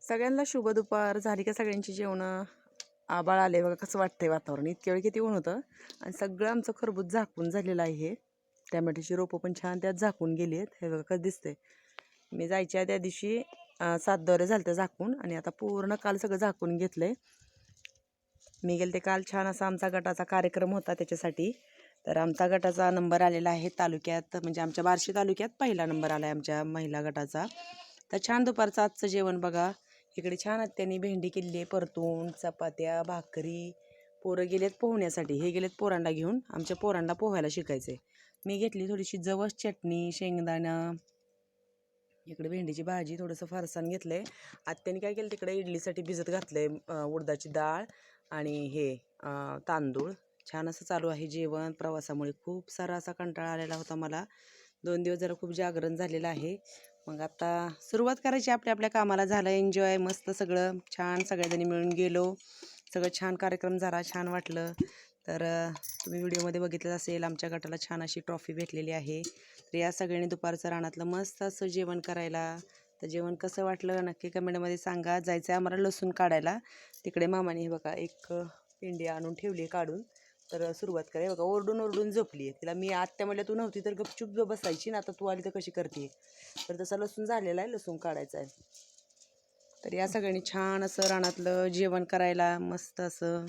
सगळ्यांना शुभ दुपार. झाली का सगळ्यांची जेवणं? आबाळ आले बघा, कसं वाटतंय वातावरण. इतक्या वेळ किती ऊन होतं आणि सगळं आमचं खरबूज झाकून झालेलं आहे. हे टॅमॅटोची रोपं पण छान त्यात झाकून गेली आहेत. हे बघा कसं दिसतंय. मी जायच्या त्या दिवशी 7 दोरे झालं झाकून आणि आता पूर्ण काल सगळं झाकून घेतलंय. मी गेले ते काल छान असा आमचा गटाचा कार्यक्रम होता त्याच्यासाठी. तर आमचा गटाचा नंबर आलेला आहे तालुक्यात, म्हणजे आमच्या बार्शी तालुक्यात पहिला नंबर आला आहे आमच्या महिला गटाचा. तर छान दुपारचं आजचं जेवण बघा. इकडे छान आत्यानी भेंडी केली आहे परतून, चपात्या, भाकरी. पोरं गेलेत पोहण्यासाठी, हे गेलेत पोरांना घेऊन. आमच्या पोरांना पोहायला शिकायचे. मी घेतली थोडीशी जवस चटणी, शेंगदाणा, इकडे भेंडीची भाजी, थोडंसं फरसाण घेतलंय. आत्याने काय केलं तिकडे इडलीसाठी भिजत घातलंय उडदाची डाळ आणि हे तांदूळ. छान असं चालू आहे जेवण. प्रवासामुळे खूप सारा असा कंटाळा आलेला होता मला. 2 दिवस जरा खूप जागरण झालेलं आहे. मग आता सुरुवात करायची आपल्या आपल्या कामाला. झालं एन्जॉय मस्त सगळं छान, सगळ्याजणी मिळून गेलो. सगळं छान कार्यक्रम झाला, छान वाटलं. तर तुम्ही व्हिडिओमध्ये बघितलं असेल आमच्या गटाला छान अशी ट्रॉफी भेटलेली आहे. तर या सगळ्यांनी दुपारचं रानातलं मस्त असं जेवण करायला. तर जेवण कसं वाटलं नक्की कमेंटमध्ये सांगा. जायचं आहे आम्हाला लसूण काढायला. तिकडे मामाने हे बघा एक पेंडी आणून ठेवली काढून. तर सुरुवात कराय बघा, ओरडून ओरडून झोपली आहे. तिला मी आत्या म्हणल्या तू नव्हती तर गपचूप बसायची ना, आता तू आली तर कशी करते. तर तसा लसूण झालेला आहे, लसूण काढायचा आहे. तर या सगळ्यांनी छान असं रानातलं जेवण करायला मस्त असं